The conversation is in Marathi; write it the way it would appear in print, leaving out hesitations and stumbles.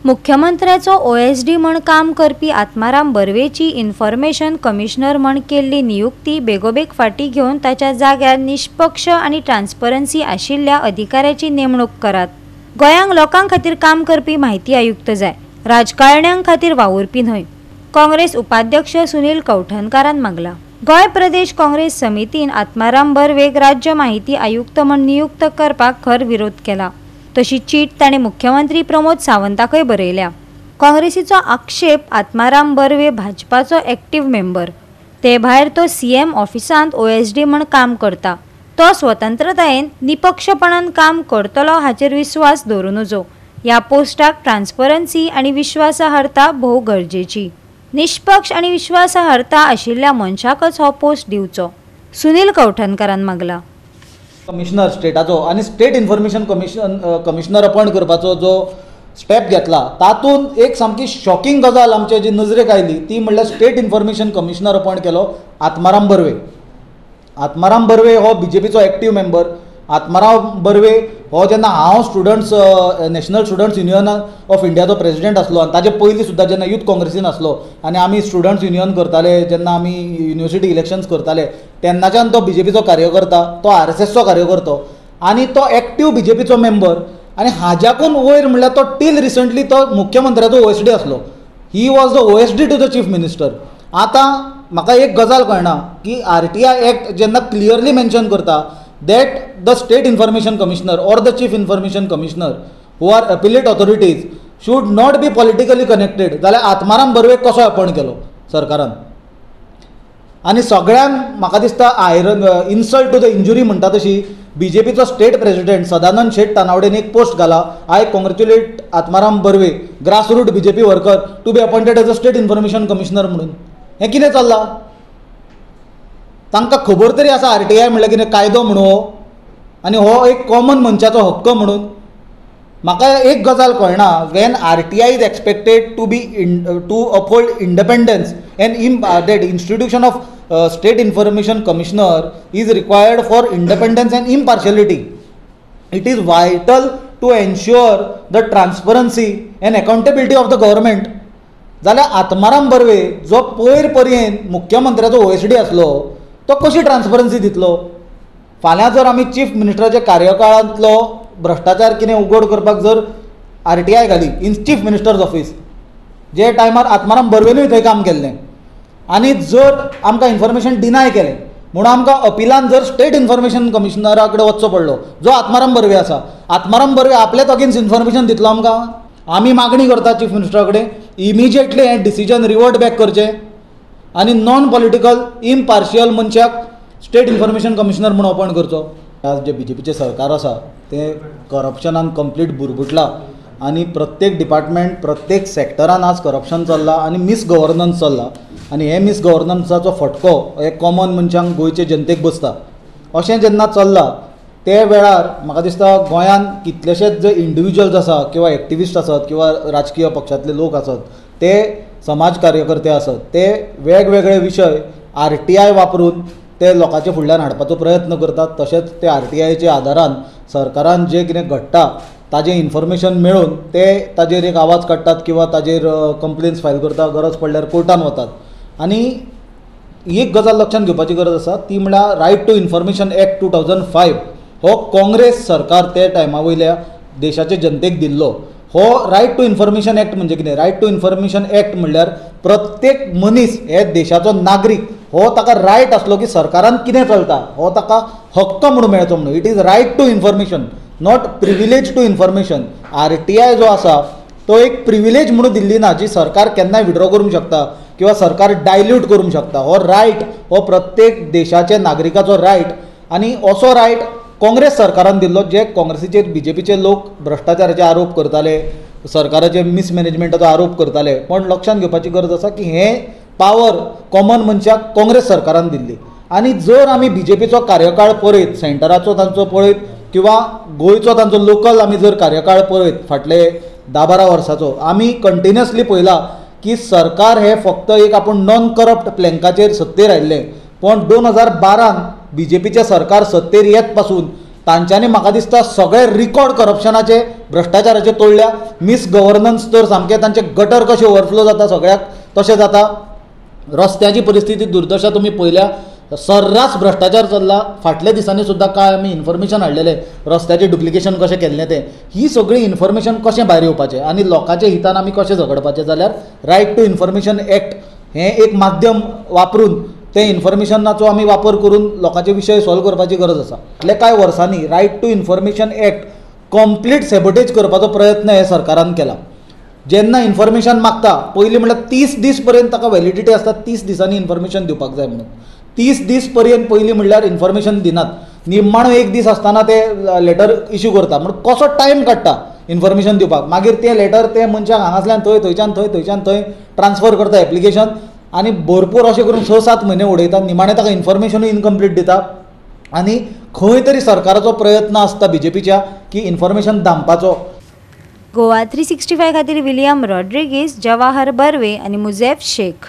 मुख्यमंत्र्याचो OSD म्हण काम करपी आत्माराम बर्वेची इन्फॉर्मेशन कमिशनर म्हण केल्ली नियुक्ती बेगोबेग फाटी घेवन ताच्या जाग्यार निष्पक्ष आणि ट्रान्सपरन्सी आशिल्ल्या अधिकाऱ्याची नेमणूक करात। गोंयांक लोकां खातीर काम करपी म्हायती आयुक्त जाय, राजकारण्यांक खातीर वावुरपी न्हय, काँग्रेस उपाध्यक्ष सुनील कौठणकारान मागला। गोंय प्रदेश काँग्रेस समितीन आत्माराम बर्वेक राज्य माहिती आयुक्त म्हण नियुक्त करपाक खर विरोध केला। तशी चीट ताणे मुख्यमंत्री प्रमोद सावंताकय बरयल्या। काँग्रेसीचो आक्षेप आत्माराम बर्वे भाजपाचो एक्टिव्ह मेंबर, ते भायर तो CM ऑफिसांत OSD म्हण काम करता। तो स्वतंत्रतायेन निपक्षपणान काम करतलो हाचेर विश्वास दवरूं नजो। ह्या पोस्टाक ट्रान्सपरन्सी आनी विश्वासार्हता भोव गरजेची। निष्पक्ष आणि विश्वासार्हता आशिल्ल्या मनशाकच हो पोस्ट दिवचो, सुनील कौठणकारान मागला। कमिशनर स्टेटाचो आनी स्टेट इन्फॉर्मेशन कमिशनर अपॉइंट करपाचो जो स्टेप घेतला तातून एक सामकी शॉकिंग गजाल आमचे जी नजरेक आयली ती म्हणल्यार स्टेट इन्फॉर्मेशन कमिशनर अपॉइंट केलो आत्माराम बर्वे। आत्माराम बर्वे हो BJPचो एक्टिव्ह मेंबर। आत्माराम बर्वे हो जेन्ना हांव students national students union of इंडियाचो प्रेसिडेंट आसलो आनी ताजे पयलीं सुद्दां जेन्ना यूथ काँग्रेसीन आसलो आनी आमी स्टुडंट्स युनियन करताले, जेन्ना आमी युनिवर्सिटी इलेक्शन्स करताले तेन्नाच्यान तो BJPचो कार्यकर्ता, तो RSSचो कार्यकर्तो आनी तो एक्टिव्ह BJPचो मेंबर। आनी हाज्याकून वयर म्हणल्यार तो टील रिसंटली तो मुख्यमंत्र्याचो OSD आसलो। He was the OSD to the chief minister. आतां म्हाका एक गजाल कळना की RTI एक्ट जेन्ना क्लियरली मेन्शन करता that the state information commissioner or the chief information commissioner who are appellate authorities should not be politically connected, जाल्यार आत्माराम बर्वेक कसो अपॉइंट केलो सरकारान? आनी सगळ्यांक म्हाका दिसता इन्सल्ट टू द इंजुरी म्हणटा तशी BJPचो स्टेट प्रेसिडेंट सदानंद शेट तानावडेन एक पोस्ट घाला, I congratulate Atmaram Barve grassroot BJP worker to be appointed as a state information commissioner म्हणून। हें कितें चल्लां? तांकां खबर तरी आसा RTI म्हणल्यार कितें कायदो म्हणून हो, आनी हो एक कॉमन मनशाचो हक्क म्हणून। म्हाका एक गजाल कळना, when RTI is expected to uphold independence and that institution of state information commissioner is required for independence and impartiality. It is vital to ensure the transparency and accountability of the government. जाल्यार आत्माराम बर्वे जो पयर पर्यंत मुख्यमंत्र्याचो OSD आसलो तो कशी ट्रान्सपरन्सी दितलो? फाल्यां जर आमी चीफ मिनिस्टराच्या कार्यकाळांतलो भ्रश्टाचार कितें उघड करपाक जर RTI घाली इन चीफ मिनिस्टर्स ऑफिस, जे टायमार आत्माराम बर्वेनूय थंय काम केल्लें, आनी जर आमकां इन्फॉर्मेशन डिनाय केलें म्हणून आमकां अपिलान जर स्टेट इन्फॉर्मेशन कमिशनरा कडेन वचचो पडलो जो आत्माराम बर्वे आसा, आत्माराम बर्वे आपल्याच अगेन्स्ट इन्फॉर्मेशन दितलो आमकां? आमी मागणी करता चीफ मिनिस्टरा कडेन इमिजिएटली हें डिसिजन रिवर्ट बॅक करचें आनी नॉन पॉलिटिकल इम्पार्शियल मनशाक स्टेट इन्फॉर्मेशन कमिशनर म्हणून अपॉइंट करचो। आज जे BJPचें सरकार आसा तें करप्शनान कंप्लीट बुरबुटलां आनी प्रत्येक डिपार्टमेंट प्रत्येक सेक्टरान आज करप्शन चल्लां आनी मिस गव्हर्नन्स चल्लां आनी हे मिस गव्हर्नन्साचो फटको हे कॉमन मनशांक गोंयचे जनतेक बसता। अशें जेन्ना चल्लां ते वेळार म्हाका दिसता गोंयांत कितलेशेच जे इंडिविज्युअल्स आसा किंवा एक्टिविस्ट आसत किंवा राजकीय पक्षांतले लोक आसत, ते समाज कार्यकर्ते आसत, ते वेगवेगळे विशय RTI वापरून ते लोकांच्या फुडल्यान हाडपाचो प्रयत्न करतात। तशेंच ते RTIच्या आदारान सरकारान जे कितें घडटा ताजें इन्फॉर्मेशन मेळून ते ताजेर एक आवाज काडटात किंवा ताजेर कंप्लेन्स फायल करता, गरज पडल्यार कोर्टान वतात। आनी एक गजाल लक्षांत घेवपाची गरज आसा ती म्हळ्यार रायट टू इन्फॉर्मेशन एक्ट 2005 हो काँग्रेस सरकार ते टायमा वयल्या देशाचे जनतेक दिल्लो। हो रायट टू इन्फॉर्मेशन एक्ट म्हणजे कितें? रायट टू इन्फॉर्मेशन एक्ट म्हणल्यार प्रत्येक मनीस हे देशाचो नागरीक हो ताका रायट आसलो की सरकारान कितें चलता हो ताका हक्क म्हणून मेळचो म्हणून। It is right to information, not privilege to information. RTI जो आसा तो एक प्रिविलेज म्हणून दिल्ली ना जी सरकार केन्नाय विड्रॉ करूंक शकता किंवा सरकार डायल्यूट करूंक शकता। हो रायट हो प्रत्येक देशाच्या नागरिकाचो रायट आनी असो रायट काँग्रेस सरकारान दिल्लो। जे काँग्रेसीचे BJPचे लोक भ्रश्टाचाराचे आरोप करताले, सरकाराचे मिसमॅनेजमेंटाचो आरोप करताले, पण लक्षांत घेवपाची गरज आसा की हे पावर कॉमन मनशाक काँग्रेस सरकारान दिल्ली। आनी जर आमी BJPचो कार्यकाळ पळयत, सेंटराचो तांचो पळयत किंवा गोंयचो तांचो लोकल आमी जर कार्यकाळ पळयत फाटले 10-12 वर्साचो, आमी कंटिन्युअसली पळयला की सरकार हे फक्त एक आपूण नॉन करप्ट प्लॅंकाचेर सत्तेर आयिल्लें, पण 2012 BJPचे सरकार सत्तेर येत पासून तांच्यांनी म्हाका दिसता सगळे रिकॉर्ड करप्शनाचे भ्रष्टाचाराचे तोडल्या. मिस गव्हर्नन्स तर सामकें तांचे गटर कशें ओवरफ्लो जाता सगळ्याक तशें जाता. रस्त्याची परिस्थिती दुर्दशा तुमी पळयल्या. सर्रास भ्रष्टाचार चल्ला. फाटल्या दिसांनी सुद्दां काय आमी इन्फॉर्मेशन हाडलेलें रस्त्याचें डुप्लिकेशन कशें केल्लें तें. ही सगळी इन्फॉर्मेशन कशें भायर येवपाचें आनी लोकांच्या हितान आमी कशें झगडपाचें जाल्यार रायट टू इन्फॉर्मेशन एक्ट हें एक माध्यम वापरून ते इन्फॉर्मेशनाचो आमी वापर करून लोकांचे विशय सॉल्व करपाची गरज आसा. फाटल्या कांय वर्सांनी right to information act complete sabotage करपाचो प्रयत्न हे सरकारान केला. जेन्ना इन्फॉर्मेशन मागता पयलीं म्हणल्यार 30 दीस पर्यंत ताका वॅलिडिटी आसता. 30 दिसांनी इन्फॉर्मेशन दिवपाक जाय म्हणून. 30 दीस पर्यंत पयलीं म्हणल्यार इन्फॉर्मेशन दिनात. निम्माणो एक दीस आसतना ते लेटर इश्यू करता. म्हणून कसो टायम काडटा इन्फॉर्मेशन दिवपाक. मागीर तें लेटर ते मनशाक हांगासल्यान थंयच्यान थंय ट्रान्सफर करता एप्लिकेशन आनी भरपूर अशें करून 6-7 म्हयने उडयता. निमाणें ताका इन्फॉर्मेशनूय इनकम्प्लीट दिता. आनी खंय तरी सरकाराचो प्रयत्न आसता बीजेपीच्या की इन्फॉर्मेशन धांपपाचो. गोवा 365 खातीर विलियम रॉड्रिगीस, जवाहर बर्वे आनी मुझेफ शेख.